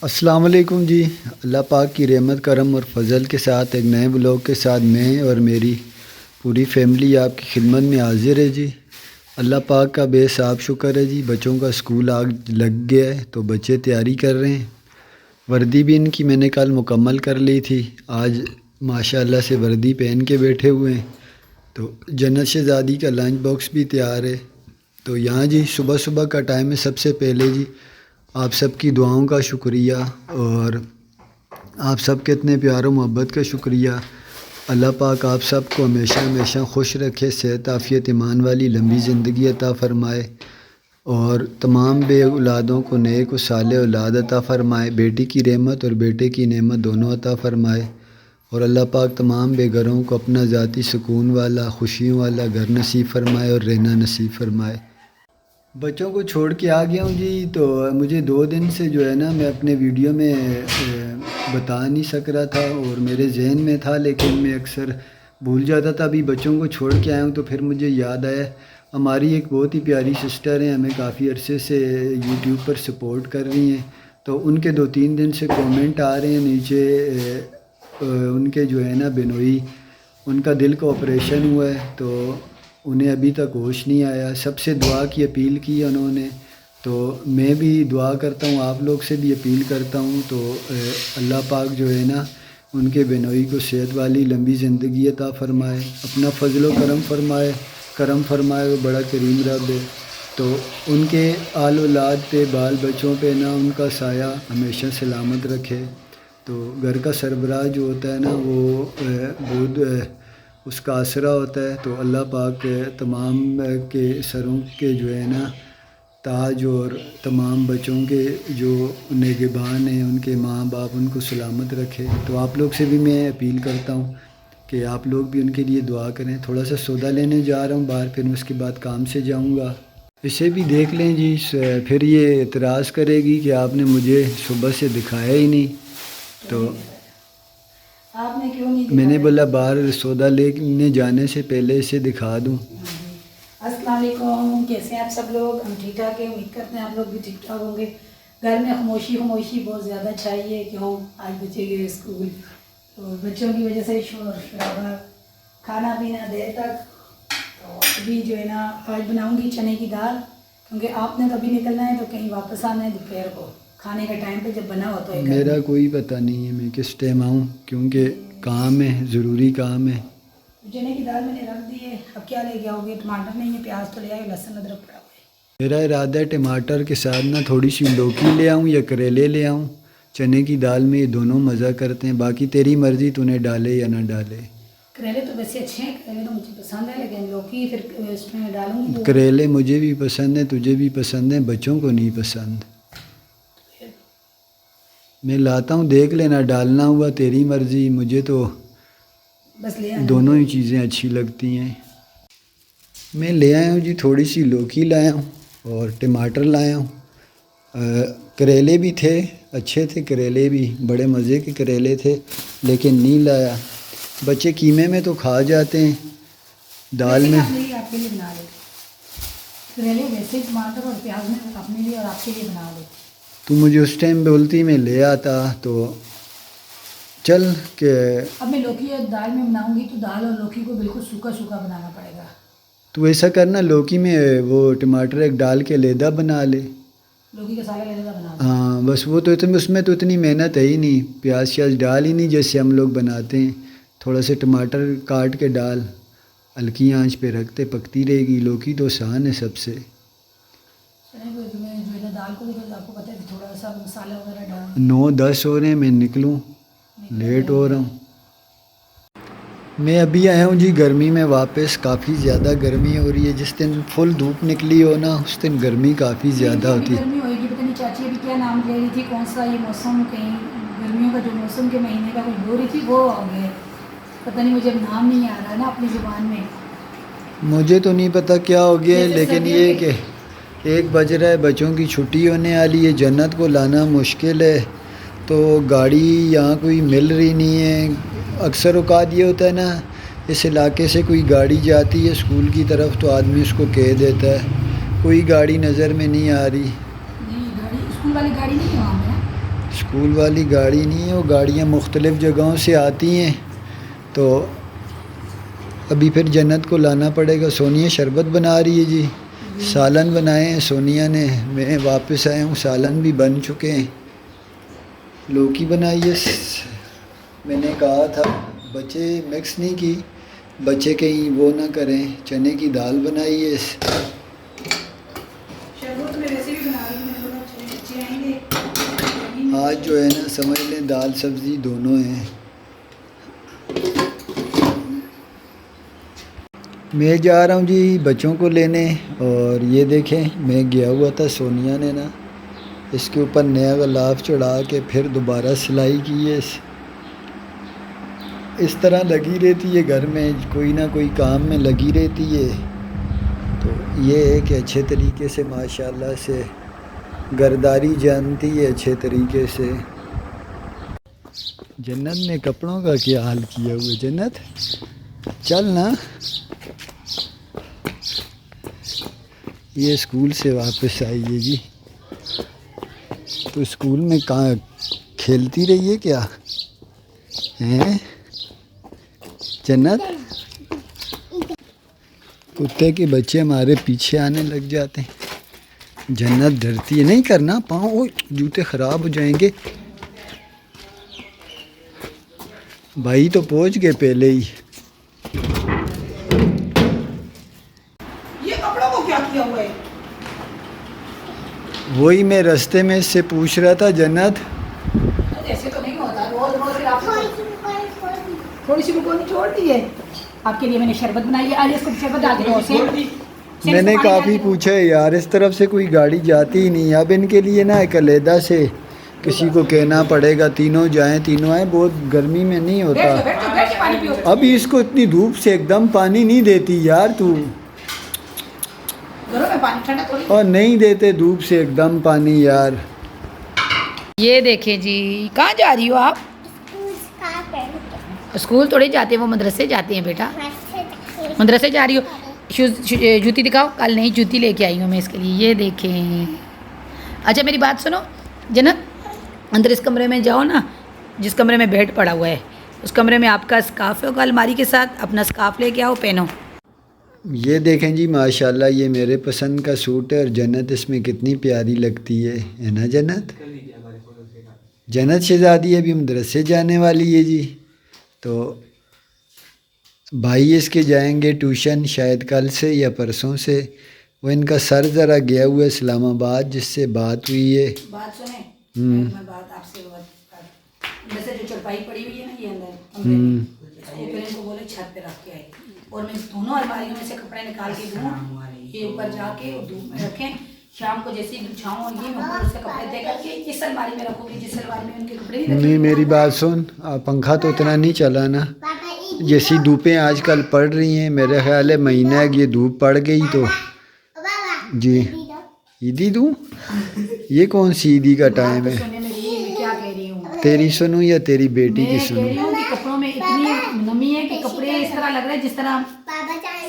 السلام علیکم جی۔ اللہ پاک کی رحمت کرم اور فضل کے ساتھ ایک نئے بلاگ کے ساتھ میں اور میری پوری فیملی آپ کی خدمت میں حاضر ہے جی۔ اللہ پاک کا بے حساب شکر ہے جی۔ بچوں کا اسکول آگ لگ گیا ہے تو بچے تیاری کر رہے ہیں۔ وردی بھی ان کی میں نے کل مکمل کر لی تھی، آج ماشاءاللہ سے وردی پہن کے بیٹھے ہوئے ہیں۔ تو جنت شہزادی کا لنچ باکس بھی تیار ہے۔ تو یہاں جی صبح صبح کا ٹائم ہے۔ سب سے پہلے جی آپ سب کی دعاؤں کا شکریہ اور آپ سب کے اتنے پیار و محبت کا شکریہ۔ اللہ پاک آپ سب کو ہمیشہ ہمیشہ خوش رکھے، صحت عافیت ایمان والی لمبی زندگی عطا فرمائے اور تمام بے اولادوں کو نیک و صالح اولاد عطا فرمائے، بیٹی کی رحمت اور بیٹے کی نعمت دونوں عطا فرمائے، اور اللہ پاک تمام بے گھروں کو اپنا ذاتی سکون والا خوشیوں والا گھر نصیب فرمائے اور رہنا نصیب فرمائے۔ بچوں کو چھوڑ کے آ گیا ہوں جی۔ تو مجھے 2 دن سے جو ہے نا میں اپنے ویڈیو میں بتا نہیں سک رہا تھا اور میرے ذہن میں تھا، لیکن میں اکثر بھول جاتا تھا۔ ابھی بچوں کو چھوڑ کے آیا ہوں تو پھر مجھے یاد آیا ہماری ایک بہت ہی پیاری سسٹر ہیں، ہمیں کافی عرصے سے یوٹیوب پر سپورٹ کر رہی ہیں۔ تو ان کے 2-3 دن سے کومنٹ آ رہے ہیں نیچے، ان کے جو ہے نا بنوئی، ان کا دل کا آپریشن ہوا ہے تو انہیں ابھی تک ہوش نہیں آیا۔ سب سے دعا کی اپیل کی ہے انہوں نے، تو میں بھی دعا کرتا ہوں، آپ لوگ سے بھی اپیل کرتا ہوں۔ تو اللہ پاک جو ہے نا ان کے بنوئی کو صحت والی لمبی زندگی عطا فرمائے، اپنا فضل و کرم فرمائے، وہ بڑا کریم رب ہے۔ تو ان کے آل اولاد پہ، بال بچوں پہ نا ان کا سایہ ہمیشہ سلامت رکھے۔ تو گھر کا سربراہ جو ہوتا ہے نا وہ بہت اس کا آسرا ہوتا ہے۔ تو اللہ پاک تمام کے سروں کے جو ہے نا تاج اور تمام بچوں کے جو نگہبان ہیں ان کے ماں باپ ان کو سلامت رکھے۔ تو آپ لوگ سے بھی میں اپیل کرتا ہوں کہ آپ لوگ بھی ان کے لیے دعا کریں۔ تھوڑا سا سودا لینے جا رہا ہوں باہر، پھر میں اس کے بعد کام سے جاؤں گا۔ اسے بھی دیکھ لیں جی، پھر یہ اعتراض کرے گی کہ آپ نے مجھے صبح سے دکھایا ہی نہیں۔ تو آپ نے کیوں نہیں میں نے بولا باہر سودا لینے جانے سے پہلے اسے دکھا دوں۔ السلام علیکم، کیسے ہیں آپ سب لوگ؟ ہم ٹھیک ٹھاک ہیں، امید کرتے ہیں آپ لوگ بھی ٹھیک ٹھاک ہوں گے۔ گھر میں خاموشی بہت زیادہ چاہیے، کیوں آج بچے گئے اسکول تو بچوں کی وجہ سے شور شرابہ، کھانا پینا دیر تک۔ تو ابھی جو ہے نا آج بناؤں گی چنے کی دال، کیونکہ آپ نے تو ابھی نکلنا ہے تو کہیں واپس آنا ہے دوپہر کو کھانے کا ٹائم پہ جب بنا ہوا تو میرا کوئی پتہ نہیں ہے میں کس ٹائم آؤں، کیونکہ کام ہے، ضروری کام ہے۔ چنے کی دال میں نے رکھ دی ہے۔ اب کیا لے کے آؤ گے؟ ٹماٹر نہیں ہے، پیاز تو لے آئے، لہسن ادرک پڑا ہوا ہے۔ میرا ارادہ ہے ٹماٹر کے ساتھ نا تھوڑی سی لوکی لے آؤں یا کریلے لے آؤں۔ چنے کی دال میں یہ دونوں مزہ کرتے ہیں، باقی تیری مرضی، تو نے ڈالے یا نہ ڈالے۔ کریلے تو ویسے اچھے ہیں، کریلے تو مجھے پسند ہے، لیکن لوکی پھر اس میں ڈالوں گی۔ کریلے مجھے بھی پسند ہیں، تجھے بھی پسند ہیں، بچوں کو نہیں پسند۔ میں لاتا ہوں، دیکھ لینا، ڈالنا ہوا تیری مرضی، مجھے تو بس لے آنا۔ دونوں ہی چیزیں اچھی لگتی ہیں۔ میں لے آیا ہوں جی، تھوڑی سی لوکی لایا ہوں اور ٹماٹر لایا ہوں۔ کریلے بھی تھے، اچھے تھے کریلے بھی، بڑے مزے کے کریلے تھے، لیکن نہیں لایا۔ بچے قیمے میں تو کھا جاتے ہیں، دال میں۔ آپ کے لیے بنا لے کریلے، ویسے ٹماٹر اور پیاز میں اپنے لیے اور آپ کے لیے بنا لے۔ تو مجھے اس ٹائم بولتی میں لے آتا، تو چل کہ اب میں لوکی اور دال میں بناؤں گی تو دال اور لوکی کو بالکل سوکھا بنانا پڑے گا۔ تو ایسا کرنا، لوکی میں وہ ٹماٹر ایک ڈال کے علیحدہ بنا لے۔ لوکی کا سالن علیحدہ بنا دو۔ ہاں بس، وہ تو اس میں تو اتنی محنت ہے ہی نہیں، پیاز شیاز ڈال ہی نہیں جیسے ہم لوگ بناتے ہیں۔ تھوڑا سا ٹماٹر کاٹ کے ڈال، ہلکی آنچ پہ رکھتے پکتی رہے گی۔ لوکی تو آسان ہے سب سے۔ دال کو بھی آپ کو پتہ ہے تھوڑا سا مسالہ وغیرہ ڈال۔ 9-10 ہو رہے ہیں، میں نکلوں، لیٹ ہو رہا ہوں۔ میں ابھی آیا ہوں جی گرمی میں واپس۔ کافی زیادہ گرمی ہو رہی ہے، جس دن فل دھوپ نکلی ہو نا اس دن گرمی کافی زیادہ ہوتی ہے۔ گرمی ہوئے گی، پتہ نہیں چاچی ابھی کیا نام لے رہی تھی، کون سا یہ موسم، کہیں گرمیوں کا جو موسم کے مہینے کا کوئی ہو رہی تھی وہ ہو گیا، پتہ نہیں، مجھے نام نہیں آ رہا ہے نا اپنی زبان میں۔ مجھے تو نہیں پتہ کیا ہو گیا ہے، لیکن یہ کہ 1 بج رہا ہے، بچوں کی چھٹی ہونے والی ہے، جنت کو لانا مشکل ہے، تو گاڑی یہاں کوئی مل رہی نہیں ہے۔ اکثر اوقات یہ ہوتا ہے نا، اس علاقے سے کوئی گاڑی جاتی ہے اسکول کی طرف تو آدمی اس کو کہہ دیتا ہے، کوئی گاڑی نظر میں نہیں آ رہی۔ نہیں، گاڑی اسکول والی گاڑی نہیں ہے وہاں پہ۔ اسکول والی گاڑی نہیں ہے، وہ گاڑیاں مختلف جگہوں سے آتی ہیں، تو ابھی پھر جنت کو لانا پڑے گا۔ سونیا شربت بنا رہی ہے جی، سالن بنائے ہیں سونیا نے، میں واپس آیا ہوں سالن بھی بن چکے ہیں، لوکی بنائی ہے۔ میں نے کہا تھا بچے مکس نہیں کی، بچے کہیں وہ نہ کریں، چنے کی دال بنائی ہے۔ شربت میں ویسے بھی بنا رہی ہوں، بچے آئیں گے آج جو ہے نا سمجھ لیں دال سبزی دونوں ہیں۔ میں جا رہا ہوں جی بچوں کو لینے، اور یہ دیکھیں میں گیا ہوا تھا، سونیا نے نا اس کے اوپر نیا غلاف چڑھا کے پھر دوبارہ سلائی کی ہے۔ اس طرح لگی رہتی ہے گھر میں، کوئی نہ کوئی کام میں لگی رہتی ہے، تو یہ ہے کہ اچھے طریقے سے ماشاءاللہ سے گھرداری جانتی ہے اچھے طریقے سے۔ جنت نے کپڑوں کا کیا حال کیا ہوا ہے؟ جنت چل نا، یہ اسکول سے واپس آئی ہے جی، تو اسکول میں کہاں کھیلتی رہی ہے کیا ہیں جنت؟ کتے کے بچے ہمارے پیچھے آنے لگ جاتے ہیں، جنت ڈرتی ہے، نہیں کرنا پاؤں، جوتے خراب ہو جائیں گے۔ بھائی تو پہنچ گئے پہلے ہی۔ یہ کپڑوں کو کیا کیا ہوا ہے؟ وہی میں راستے میں اس سے پوچھ رہا تھا جنت۔ ایسے تو نہیں ہوتا، روز روز پھر آپ تھوڑی سی بکونی چھوڑ دی ہے۔ آپ کے لیے میں نے شربت بنائی ہے، آج اس کو شربت ڈال کے دو سے۔ میں نے کافی پوچھا ہے یار، اس طرف سے کوئی گاڑی جاتی ہی نہیں، اب ان کے لیے نا ایک علیحدہ سے کسی کو کہنا پڑے گا، تینوں جائیں تینوں آئیں، بہت گرمی میں نہیں ہوتا۔ ابھی اس کو اتنی دھوپ سے ایک دم پانی نہیں دیتی یار تو، اور نہیں دیتے دھوپ سے ایک دم پانی یار۔ یہ دیکھیں جی، کہاں جا رہی ہو آپ؟ اسکول تھوڑے جاتے ہیں، وہ مدرسے جاتے ہیں بیٹا، مدرسے جا رہی ہو؟ جوتی دکھاؤ، کل نئی جوتی لے کے آئی ہوں میں اس کے لیے، یہ دیکھیں۔ اچھا میری بات سنو جنت، اندر اس کمرے میں جاؤ نا، جس کمرے میں بیڈ پڑا ہوا ہے اس کمرے میں آپ کا اسکارف ہوگا الماری کے ساتھ، اپنا اسکارف لے کے آؤ، پہنو۔ یہ دیکھیں جی ماشاءاللہ یہ میرے پسند کا سوٹ ہے، اور جنت اس میں کتنی پیاری لگتی ہے نا جنت؟ جنت شہزادی ابھی مدرسے جانے والی ہے جی، تو بھائی اس کے جائیں گے ٹیوشن شاید کل سے یا پرسوں سے، وہ ان کا سر ذرا گیا ہوا ہے اسلام آباد، جس سے بات ہوئی ہے۔ بات سنیں، میں بات آپ سے جیسے جو چرپائی پڑی ہوئی ہے نا یہ اندر کمرے میں، اس کو پھر ان کو بولے چھت پہ رکھ کے آئے، اور میں دونوں الماریوں میں سے کپڑے نکال کے دوں، یہ اوپر جا کے دھوپ میں رکھیں، شام کو جیسے ہی بچھاؤں یہ میں اوپر سے کپڑے دے کر کے اس الماری میں رکھوں گی، جس الماری میں ان کے کپڑے نہیں نہیں میری بات سن، پنکھا تو اتنا نہیں چلا نا، جیسی دھوپیں آج کل پڑ رہی ہیں، میرے خیال ہے مہینہ ایک یہ دھوپ پڑ گئی تو جی عیدی دوں؟ یہ کون سی عیدی کا ٹائم ہے؟ کیا کہہ رہی ہوں، تیری سنوں یا تیری بیٹی کی میں کہہ سنوں؟ رہی ہوں کہ کپڑوں میں اتنی نمی ہے کہ کپڑے اس طرح لگ رہے ہیں جس طرح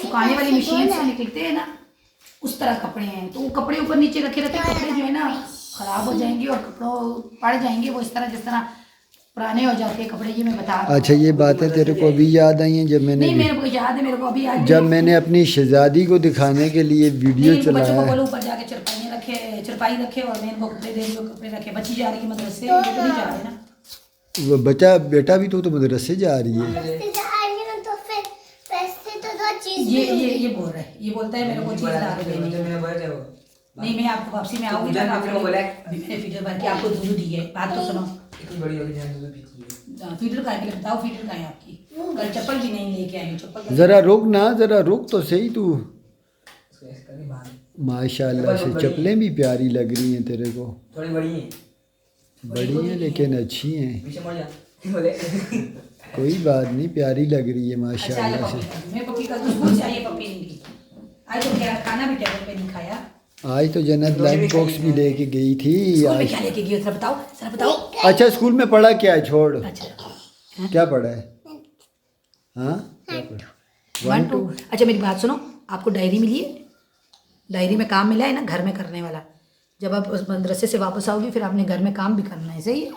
سکھانے والی مشین سے نکلتے ہیں نا، اس طرح کپڑے ہیں، تو وہ کپڑے اوپر نیچے رکھے رکھے کپڑے جو ہے نا خراب ہو جائیں گے اور کپڑوں پڑ جائیں گے، وہ اس طرح جس طرح پرانے ہو جاتے ہیں کپڑے، یہ میں بتا رہا ہوں۔ اچھا یہ باتیں تیرے کو ابھی یاد آئی ہیں؟ جب میں نے نہیں میرے کو یاد ہے، میرے کو ابھی آج جب میں نے اپنی شہزادی کو دکھانے کے لیے ویڈیو بچوں کو چلایا، بولو اوپر جا کے چرپائی رکھے اور میں ان کو کپڑے دے دوں، کپڑے رکھے، بچی جا رہی ہے مدرسے، یہ تو نہیں جا رہے نا، وہ بچہ بیٹا بھی تو مدرسے جا رہی ہے۔ یہ بول رہا ہے، یہ بولتا ہے میرے کو چیز لا کے دینی ہے، نہیں میں آپ کو واپسی میں آؤں گی نا، میں نے فیڈر بھر کے آپ کو دودھ دی ہے، بات تو سنو، فیڈر کا ہے بتاؤ، فیڈر کا ہے آپ کی، کل چپل بھی نہیں لے کے آئی، چپل ذرا رک نا، ذرا رک تو صحیح تو، ماشاءاللہ سے چپلیں بھی پیاری لگ رہی ہیں تیرے کو، تھوڑی بڑی ہیں، بڑی ہیں لیکن اچھی ہیں، کوئی بات نہیں، پیاری لگ رہی ہے ماشاءاللہ سے۔ میں پپی کا دودھ چاہیے، پپی نہیں کی آج تو کیا کھانا بھی ٹیبل پہ نہیں کھایا، آج تو جنت لنچ باکس بھی لے کے گئی تھی اسکول میں آج۔ کیا لے کے گئی ذرا بتاؤ، ذرا بتاؤ۔ اچھا اسکول میں پڑھا کیا ہے؟ چھوڑ، اچھا کیا پڑھا ہے؟ ہاں کیا پڑھا؟ 1 2 اچھا میری بات سنو، آپ کو ڈائری ملی ہے؟ ڈائری میں کام ملا ہے نا گھر میں کرنے والا، جب آپ اس مدرسے سے واپس آؤ گی پھر آپ نے گھر میں کام بھی کرنا ہے، صحیح ہے؟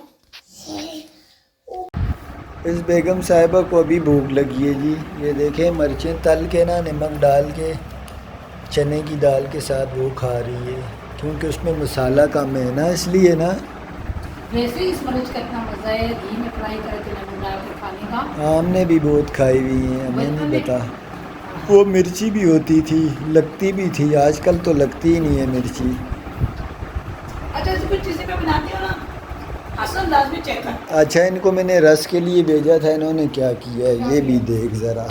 اس بیگم صاحبہ کو ابھی بھوک لگی ہے جی. یہ دیکھیں مرچیں تل کے نا نمک ڈال کے چنے کی دال کے ساتھ وہ کھا رہی ہے کیونکہ اس میں مسالہ کم ہے نا اس لیے نا. ویسے ہی اس مرچ کا اتنا مزہ ہے گھی میں فرائی کر کے نمک ڈال کے کھانے کا. ہم نے بھی بہت کھائی ہوئی ہیں ہمیں بچپن نہیں میں پتا. وہ مرچی بھی ہوتی تھی لگتی بھی تھی آج کل تو لگتی ہی نہیں ہے مرچی. اچھا ایسی کچھ چیزیں میں بناتی ہوں نا آسان انداز میں چیک کر. اچھا ان کو میں نے رس کے لیے بھیجا تھا انہوں نے کیا کیا ہے یہ بھی دیکھ ذرا.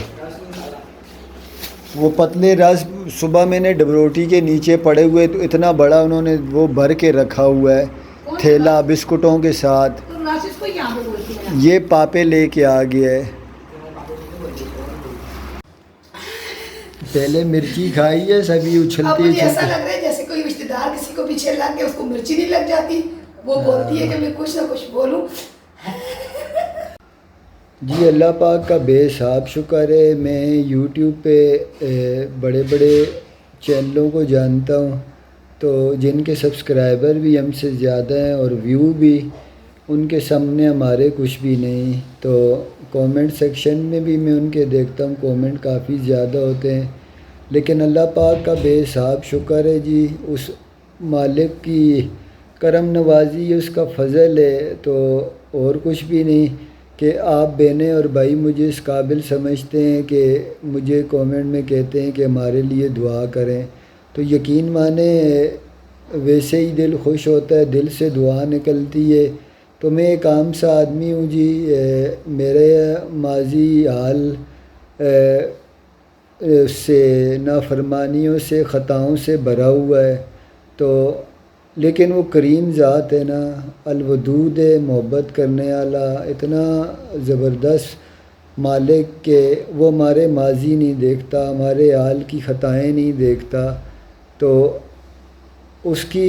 وہ پتلے رس صبح میں نے ڈبروٹی کے نیچے پڑے ہوئے تو اتنا بڑا انہوں نے وہ بھر کے رکھا ہوا ہے تھیلا بسکٹوں کے ساتھ. تو راشد کو یہاں پہ بولتی ہیں یہ پاپے لے کے آ گیا ہے. پہلے مرچی کھائی ہے سبھی اب اچھلتی مجھے ایسا اچھلتی. لگ رہا ہے جیسے کوئی رشتے دار کسی کو پیچھے لگ کے اس کو مرچی نہیں لگ جاتی وہ بولتی ہے کہ میں کچھ نہ کچھ بولوں. جی اللہ پاک کا بے حساب شکر ہے. میں یوٹیوب پہ بڑے بڑے چینلوں کو جانتا ہوں تو جن کے سبسکرائبر بھی ہم سے زیادہ ہیں اور ویو بھی ان کے سامنے ہمارے کچھ بھی نہیں. تو کومنٹ سیکشن میں بھی میں ان کے دیکھتا ہوں کومنٹ کافی زیادہ ہوتے ہیں لیکن اللہ پاک کا بے حساب شکر ہے جی. اس مالک کی کرم نوازی اس کا فضل ہے تو اور کچھ بھی نہیں کہ آپ بہنیں اور بھائی مجھے اس قابل سمجھتے ہیں کہ مجھے کومنٹ میں کہتے ہیں کہ ہمارے لیے دعا کریں تو یقین مانیں ویسے ہی دل خوش ہوتا ہے دل سے دعا نکلتی ہے. تو میں ایک عام سا آدمی ہوں جی. میرے ماضی حال سے نافرمانیوں سے خطاؤں سے بھرا ہوا ہے تو لیکن وہ کریم ذات ہے نا الودود ہے محبت کرنے والا اتنا زبردست مالک کہ وہ ہمارے ماضی نہیں دیکھتا ہمارے حال کی خطائیں نہیں دیکھتا. تو اس کی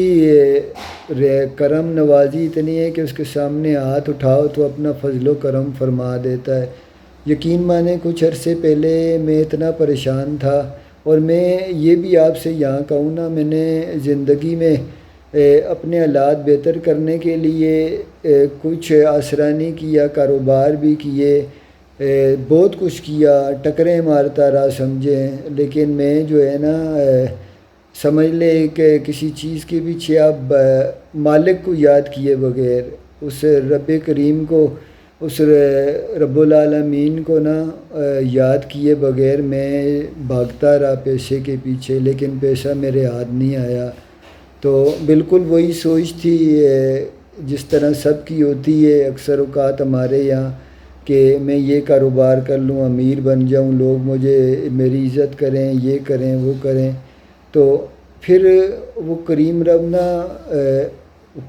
کرم نوازی اتنی ہے کہ اس کے سامنے ہاتھ اٹھاؤ تو اپنا فضل و کرم فرما دیتا ہے. یقین مانیں کچھ عرصے پہلے میں اتنا پریشان تھا اور میں یہ بھی آپ سے یہاں کہوں نا میں نے زندگی میں اپنے حالات بہتر کرنے کے لیے کچھ آسرانی کیا کاروبار بھی کیے بہت کچھ کیا ٹکریں مارتا رہا سمجھیں لیکن میں جو ہے نا سمجھ لیں کہ کسی چیز کے پیچھے آپ مالک کو یاد کیے بغیر اس رب کریم کو اس رب العالمین کو نا یاد کیے بغیر میں بھاگتا رہا پیسے کے پیچھے لیکن پیسہ میرے ہاتھ نہیں آیا. تو بالکل وہی سوچ تھی جس طرح سب کی ہوتی ہے اکثر اوقات ہمارے یہاں کہ میں یہ کاروبار کر لوں امیر بن جاؤں لوگ مجھے میری عزت کریں یہ کریں وہ کریں. تو پھر وہ کریم رب نا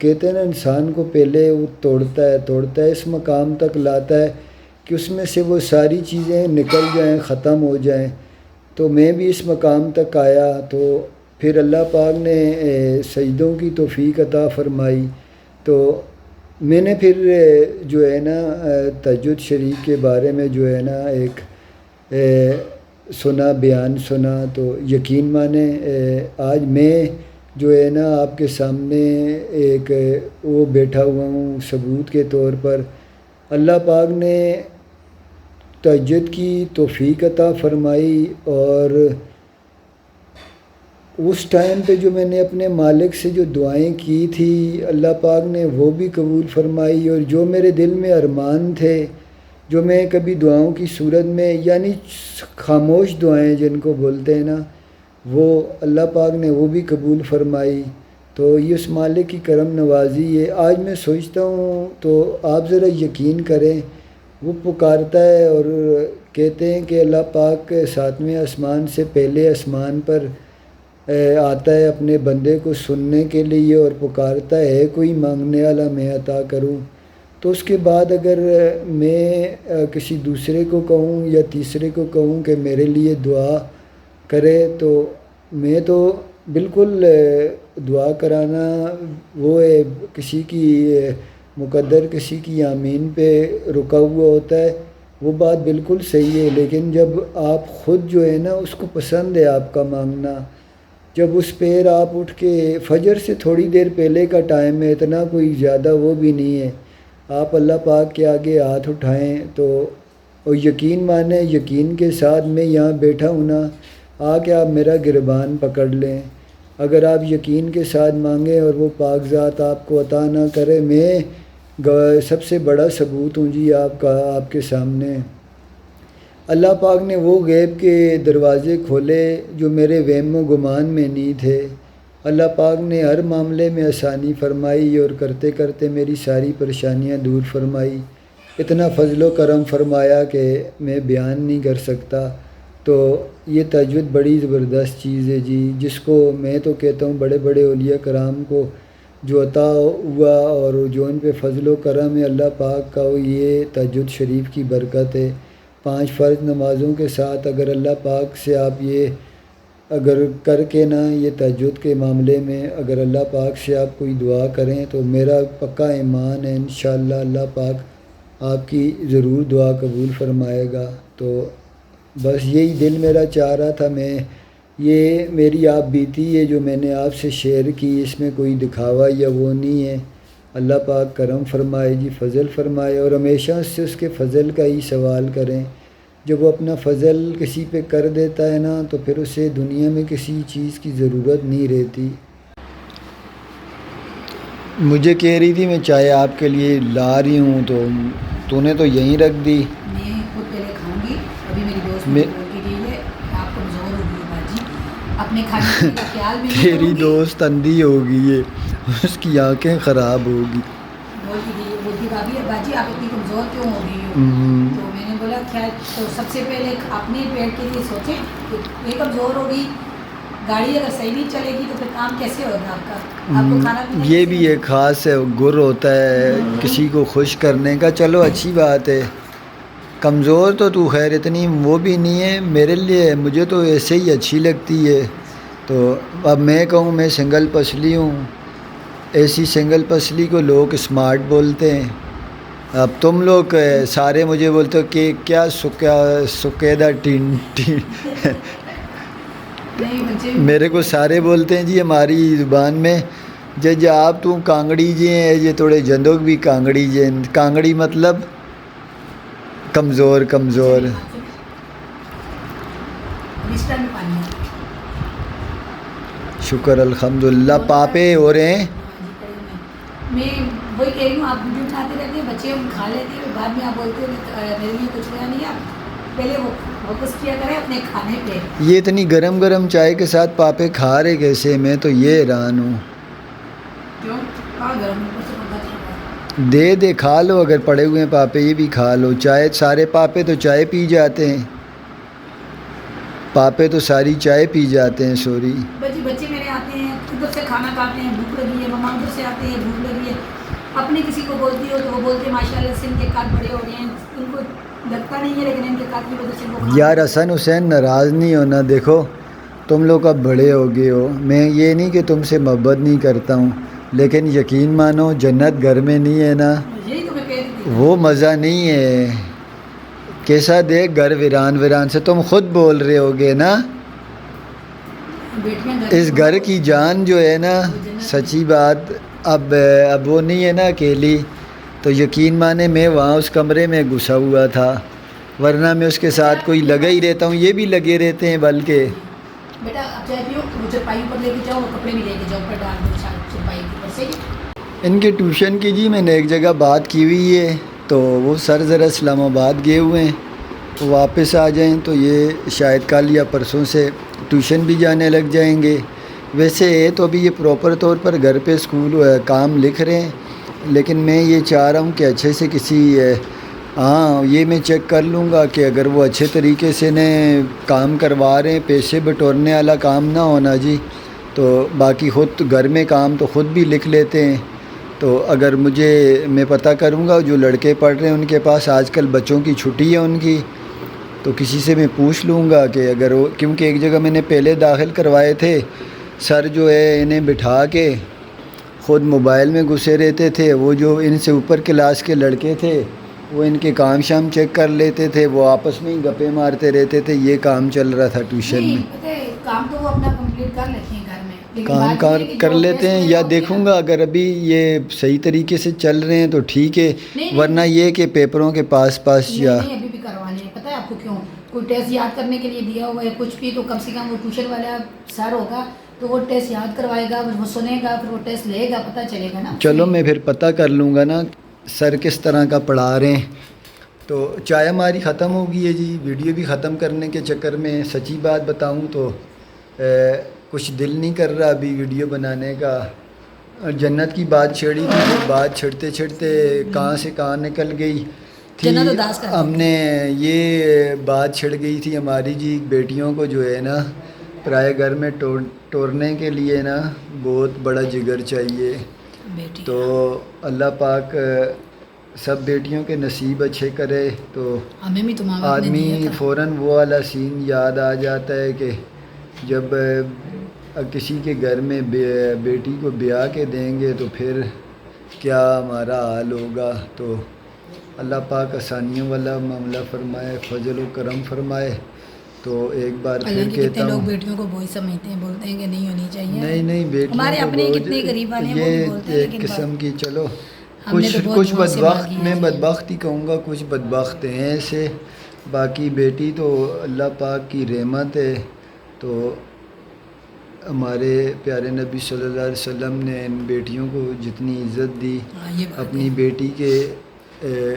کہتے ہیں نا انسان کو پہلے وہ توڑتا ہے اس مقام تک لاتا ہے کہ اس میں سے وہ ساری چیزیں نکل جائیں ختم ہو جائیں. تو میں بھی اس مقام تک آیا تو پھر اللہ پاک نے سجدوں کی توفیق عطا فرمائی تو میں نے پھر جو ہے نا تہجد شریف کے بارے میں جو ہے نا ایک سنا بیان سنا تو یقین مانیں آج میں جو ہے نا آپ کے سامنے ایک وہ بیٹھا ہوا ہوں ثبوت کے طور پر. اللہ پاک نے تہجد کی توفیق عطا فرمائی اور اس ٹائم پہ جو میں نے اپنے مالک سے جو دعائیں کی تھی اللہ پاک نے وہ بھی قبول فرمائی اور جو میرے دل میں ارمان تھے جو میں کبھی دعاؤں کی صورت میں یعنی خاموش دعائیں جن کو بولتے ہیں نا وہ اللہ پاک نے وہ بھی قبول فرمائی. تو یہ اس مالک کی کرم نوازی ہے. آج میں سوچتا ہوں تو آپ ذرا یقین کریں وہ پکارتا ہے اور کہتے ہیں کہ اللہ پاک ساتویں آسمان سے پہلے آسمان پر آتا ہے اپنے بندے کو سننے کے لیے اور پکارتا ہے کوئی مانگنے والا میں عطا کروں. تو اس کے بعد اگر میں کسی دوسرے کو کہوں یا تیسرے کو کہوں کہ میرے لیے دعا کرے تو میں تو بالکل دعا کرانا وہ ہے کسی کی مقدر کسی کی آمین پہ رکا ہوا ہوتا ہے وہ بات بالکل صحیح ہے لیکن جب آپ خود جو ہے نا اس کو پسند ہے آپ کا مانگنا جب اس پیر آپ اٹھ کے فجر سے تھوڑی دیر پہلے کا ٹائم ہے اتنا کوئی زیادہ وہ بھی نہیں ہے آپ اللہ پاک کے آگے ہاتھ اٹھائیں تو اور یقین مانیں، یقین کے ساتھ میں یہاں بیٹھا ہوں نا، آ کے آپ میرا گربان پکڑ لیں۔ اگر آپ یقین کے ساتھ مانگیں اور وہ پاک ذات آپ کو عطا نہ کرے، میں سب سے بڑا ثبوت ہوں جی آپ کا، آپ کے سامنے۔ اللہ پاک نے وہ غیب کے دروازے کھولے جو میرے وہم و گمان میں نہیں تھے۔ اللہ پاک نے ہر معاملے میں آسانی فرمائی اور کرتے کرتے میری ساری پریشانیاں دور فرمائی۔ اتنا فضل و کرم فرمایا کہ میں بیان نہیں کر سکتا۔ تو یہ تہجد بڑی زبردست چیز ہے جی، جس کو میں تو کہتا ہوں بڑے بڑے اولیاء کرام کو جو عطا ہوا اور جو ان پہ فضل و کرم ہے اللہ پاک کا، وہ یہ تہجد شریف کی برکت ہے۔ 5 فرض نمازوں کے ساتھ اگر اللہ پاک سے آپ یہ اگر کر کے نا یہ تہجد کے معاملے میں اگر اللہ پاک سے آپ کوئی دعا کریں تو میرا پکا ایمان ہے انشاءاللہ اللہ پاک آپ کی ضرور دعا قبول فرمائے گا۔ تو بس یہی دل میرا چاہ رہا تھا، میں یہ میری آپ بیتی ہے جو میں نے آپ سے شیئر کی، اس میں کوئی دکھاوا یا وہ نہیں ہے۔ اللہ پاک کرم فرمائے جی، فضل فرمائے، اور ہمیشہ سے اس کے فضل کا ہی سوال کریں۔ جب وہ اپنا فضل کسی پہ کر دیتا ہے نا تو پھر اسے دنیا میں کسی چیز کی ضرورت نہیں رہتی۔ مجھے کہہ رہی تھی میں چائے آپ کے لیے لا رہی ہوں تو نے تو یہیں رکھ دی۔ میں خود پہلے کھاؤں گی، ابھی میری دوست میں بول کے گئی ہے آپ کمزور ہو گئی باجی، اپنے کھانے پینے کا خیال میں نہیں تیری کروں گی۔ دوست اندھی ہوگی ہے، اس کی آنکھیں خراب ہوگی۔ بول کے گئی ہے، بولتی بھابھی باجی آپ اتنی کمزور کیوں ہو گئی ہو؟ تو میں نے بولا کیا، تو سب سے پہلے اپنے پیٹ کے لیے سوچیں کہ یہ کمزور ہوگی، گاڑی اگر صحیح نہیں چلے گی تو پھر کام کیسے ہوگا آپ کا، آپ کو کھانا پینا یہ کیسے بھی ایک خاص ہے، گر ہوتا ہے کسی کو خوش کرنے کا، چلو اچھی بات ہے۔ کمزور تو خیر اتنی وہ بھی نہیں ہے میرے لیے، مجھے تو ایسے ہی اچھی لگتی ہے۔ تو اب میں کہوں میں سنگل پسلی ہوں، ایسی سنگل پسلی کو لوگ اسمارٹ بولتے ہیں۔ اب تم لوگ سارے مجھے بولتے ہو کہ کیا سکیدہ ٹین نہیں مجھے میرے کو سارے بولتے ہیں جی ہماری زبان میں جج آپ تو کانگڑی جی ہیں، یہ تھوڑے جندوگ بھی کانگڑی جی ہیں۔ کانگڑی مطلب کمزور کمزور۔ بستر میں پانی ہے۔ شکر الحمدللہ پاپے ہو رہے ہیں۔ میں وہی کہہ رہی ہوں، آپ ویڈیو بناتے رہتے ہیں، بچے ہم کھا لیتے ہیں، بعد میں آپ بولتے ہیں میرے لیے کچھ نیا نہیں، آپ پہلے وہ فوکس کیا کریں اپنے کھانے پہ۔ یہ اتنی گرم گرم چائے کے ساتھ پاپے کھا رہے کیسے؟ میں تو یہ حیران ہوں۔ کیوں کہاں گرم اوپر سے پتہ چل رہا ہے؟ دے کھا لو، اگر پڑے ہوئے ہیں پاپے یہ بھی کھا لو۔ چائے سارے پاپے تو چائے پی جاتے ہیں، پاپے تو ساری چائے پی جاتے ہیں۔ سوری بچے میرے آتے ہیں ادھر سے کھانا کھاتے ہیں، بھوک لگی ہے، مما ادھر سے آتے ہیں بھوک لگی ہے، اپنے کسی کو بولتی ہو تو وہ بولتے ہیں ماشاء اللہ سے ان کے قد بڑے ہو رہے ہیں، ان کو لگتا نہیں ہے لیکن ان کے قد کی وجہ سے وہ کھانا۔ یار حسن حسین ناراض نہیں ہونا، دیکھو تم لوگ اب بڑے ہو گئے ہو، میں یہ نہیں کہ تم سے محبت نہیں کرتا ہوں، لیکن یقین مانو جنت گھر میں نہیں ہے نا، یہی تو میں کہہ رہی تھی، وہ مزہ نہیں ہے۔ کیسا دیکھ گھر ویران ویران سے، تم خود بول رہے ہوگے نا، بیٹیاں اس گھر کی جان جو ہے نا، سچی بات اب وہ نہیں ہے نا اکیلی، تو یقین مانے میں وہاں اس کمرے میں گھسا ہوا تھا، ورنہ میں اس کے ساتھ کوئی لگا ہی رہتا ہوں، یہ بھی لگے رہتے ہیں بلکہ۔ بیٹا اب چائے پیو، وہ چرپائی اوپر لے کے جاؤ، وہ کپڑے بھی لے کے جاؤ، اوپر ڈال دو چرپائی کے اوپر سے۔ ان کے ٹیوشن کی جی میں نے ایک جگہ بات کی ہوئی ہے، تو وہ سر ذرا اسلام آباد گئے ہوئے ہیں، وہ واپس آ جائیں تو یہ شاید کل یا پرسوں سے ٹیوشن بھی جانے لگ جائیں گے۔ ویسے تو ابھی یہ پراپر طور پر گھر پہ اسکول کام لکھ رہے ہیں، لیکن میں یہ چاہ رہا ہوں کہ اچھے سے کسی ہاں یہ میں چیک کر لوں گا کہ اگر وہ اچھے طریقے سے انہیں کام کروا رہے ہیں، پیسے بٹورنے والا کام نہ ہونا جی، تو باقی خود گھر میں کام تو خود بھی لکھ لیتے ہیں۔ تو اگر میں پتہ کروں گا جو لڑکے پڑھ رہے ہیں ان کے پاس آج کل بچوں کی چھٹی ہے ان کی، تو کسی سے میں پوچھ لوں گا کہ اگر وہ، کیونکہ ایک جگہ میں نے پہلے داخل کروائے تھے، سر جو ہے انہیں بٹھا کے خود موبائل میں گھسے رہتے تھے، وہ جو ان سے اوپر کلاس کے لڑکے تھے وہ ان کے کام شام چیک کر لیتے تھے، وہ آپس میں ہی گپے مارتے رہتے تھے، یہ کام چل رہا تھا ٹیوشن میں۔ نہیں پتہ ہے کام تو وہ اپنا کمپلیٹ کر لیتے ہیں گھر میں، لیکن کام بات کار یہ ہے کہ کر جو لیتے ہیں ٹیسٹ یا ہوتے ہیں دیکھوں گا اگر ابھی یہ صحیح طریقے سے چل رہے ہیں تو ٹھیک ہے، نہیں، ورنہ یہ کہ پیپروں کے پاس یا نہیں ابھی بھی کروانے ہیں. پتہ ہے آپ کو کیوں؟ کوئی ٹیسٹ یاد کرنے کے لیے دیا ہوا ہے کچھ بھی، تو کم سے کم وہ ٹیوشن والا سر ہوگا تو وہ ٹیسٹ یاد کروائے گا، وہ سنے گا، پھر وہ ٹیسٹ لے گا، پتہ چلے گا نا. چلو میں پھر پتہ کر لوں گا نا سر کس طرح کا پڑھا رہے ہیں. تو چائے ہماری ختم ہو گئی ہے جی. ویڈیو بھی ختم کرنے کے چکر میں سچی بات بتاؤں تو کچھ دل نہیں کر رہا ابھی ویڈیو بنانے کا. جنت کی بات چھیڑی تھی، پھر بات چھڑتے چھڑتے کہاں سے کہاں نکل گئی تھی. جنت اداس کر ہم دیتی نے یہ بات چھڑ گئی تھی ہماری جی، بیٹیوں کو جو ہے نا پرائے گھر میں ٹورنے کے لیے نا بہت بڑا جگر چاہیے. بیٹی. تو اللہ پاک سب بیٹیوں کے نصیب اچھے کرے. تو ہمیں بھی تمہارا باپ نے دیا آدمی تھا. فوراً وہ والا سین یاد آ جاتا ہے کہ جب کسی کے گھر میں بیٹی کو بیاہ کے دیں گے تو پھر کیا ہمارا حال ہوگا. تو اللہ پاک آسانیوں والا معاملہ فرمائے، فضل و کرم فرمائے. تو ایک بار پھر حالانکہ کتنے کہتا لوگ ہوں، بیٹیوں کو بوجھ سمجھتے ہیں، بولتے ہیں کہ نہیں ہونی چاہیے. نہیں بیٹیوں ہمارے کو اپنے بوجھ کتنے غریب والے ہیں وہ بھی یہ بولتے ہیں، ایک لیکن قسم کی چلو ہم نے تو بہت کچھ دعاؤں سے بدبخت، مانگی ہے میں جی. بدبخت ہی کہوں گا، کچھ بدبخت ہیں ایسے. باقی بیٹی تو اللہ پاک کی رحمت ہے. تو ہمارے پیارے نبی صلی اللہ علیہ وسلم نے ان بیٹیوں کو جتنی عزت دی، ہاں یہ بات اپنی ہے. بیٹی کے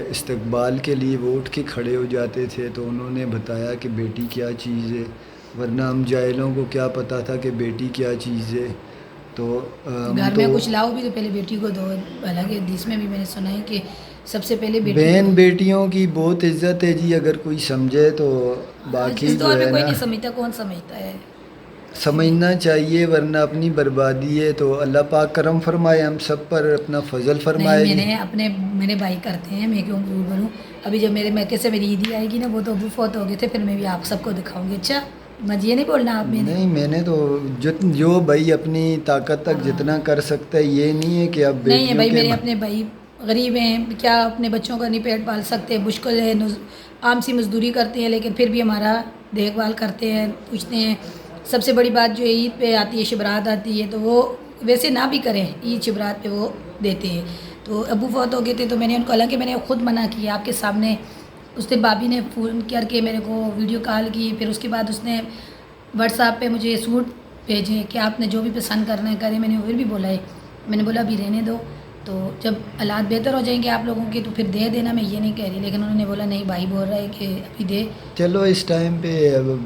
استقبال کے لیے وہ اٹھ کے کھڑے ہو جاتے تھے. تو انہوں نے بتایا کہ بیٹی کیا چیز ہے، ورنہ ہم جاہلوں کو کیا پتہ تھا کہ بیٹی کیا چیز ہے. تو گھر میں کچھ لاؤ بھی تو پہلے بیٹی کو دو. حالانکہ حدیث میں بھی میں نے سنا ہے کہ سب سے پہلے بیٹی کو بہن دو. بیٹیوں کی بہت عزت ہے جی، اگر کوئی سمجھے تو. آج باقی اس دور جو میں ہے کوئی نا نہیں سمجھتا، کون سمجھتا ہے. سمجھنا چاہیے، ورنہ اپنی بربادی ہے. تو اللہ پاک کرم فرمائے ہم سب پر، اپنا فضل نہیں فرمائے میں جی. نے اپنے میرے بھائی کرتے ہیں، میں کیوں بولوں. ابھی جب میرے میکے سے میری عیدی آئے گی نا، وہ تو ابو فوت ہو گئے تھے، پھر میں بھی آپ سب کو دکھاؤں گی. اچھا مجھے یہ نہیں بولنا آپ میں نے. نہیں میں نے تو جو بھائی اپنی طاقت تک جتنا کر سکتا ہے، یہ نہیں ہے کہ اب نہیں ہے بیٹیوں بھائی، کے میرے اپنے بھائی غریب ہیں، کیا اپنے بچوں کا نہیں پیٹ پال سکتے، مشکل ہے. عام سی مزدوری کرتے ہیں لیکن پھر بھی ہمارا دیکھ بھال کرتے ہیں، پوچھتے ہیں. سب سے بڑی بات جو عید پہ آتی ہے، شبرات آتی ہے، تو وہ ویسے نہ بھی کریں، عید شبرات پہ وہ دیتے ہیں. تو ابو فوت ہو گئے تھے تو میں نے ان کو، حالانکہ میں نے خود منع کیا آپ کے سامنے. اس دن بھابھی نے فون کر کے میرے کو ویڈیو کال کی، پھر اس کے بعد اس نے واٹس ایپ پہ مجھے سوٹ بھیجے کہ آپ نے جو بھی پسند کرنا ہے کریں. میں نے پھر بھی بولا ہے، میں نے بولا ابھی رہنے دو، تو جب حالات بہتر ہو جائیں گے آپ لوگوں کے تو پھر دے دینا. میں یہ نہیں کہہ رہی، لیکن انہوں نے بولا نہیں، بھائی بول رہا ہے کہ ابھی دے. چلو اس ٹائم پہ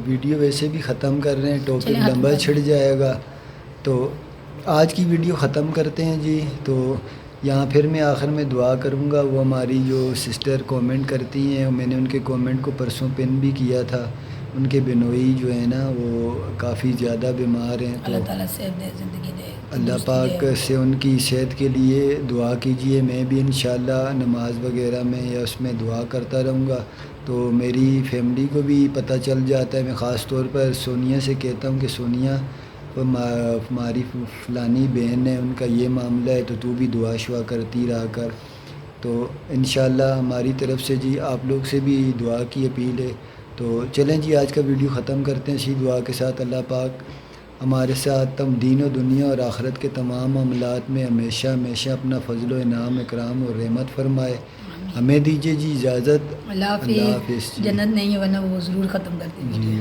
ویڈیو ویسے بھی ختم کر رہے ہیں، چلیں ٹاپک ہاتھ لمبا اٹھا چھڑ دیں. جائے گا. تو آج کی ویڈیو ختم کرتے ہیں جی. تو یہاں پھر میں آخر میں دعا کروں گا. وہ ہماری جو سسٹر کومنٹ کرتی ہیں، میں نے ان کے کومنٹ کو پرسوں پن بھی کیا تھا. ان کے بنوئی جو ہے نا وہ کافی زیادہ بیمار ہیں. تو اللہ تعالیٰ صحت دے، زندگی دے، اللہ تندرستی دے پاک ان سے ان کی صحت کے لیے دعا کیجیے. میں بھی انشاءاللہ نماز وغیرہ میں یا اس میں دعا کرتا رہوں گا. تو میری فیملی کو بھی پتہ چل جاتا ہے. میں خاص طور پر سونیا سے کہتا ہوں کہ سونیا، ہماری فلانی بہن ہے، ان کا یہ معاملہ ہے، تو بھی دعا شعا کرتی رہا کر. تو انشاءاللہ ہماری طرف سے جی آپ لوگ سے بھی دعا کی اپیل ہے. تو چلیں جی آج کا ویڈیو ختم کرتے ہیں اسی دعا کے ساتھ. اللہ پاک ہمارے ساتھ دین و دنیا اور آخرت کے تمام معاملات میں ہمیشہ ہمیشہ اپنا فضل و انعام، اکرام اور رحمت فرمائے. ہمیں دیجیے جی اجازت. اللہ اللہ حافظ. حافظ جی. جنت نہیں ہے ورنہ وہ ضرور ختم کر دیں گے. جی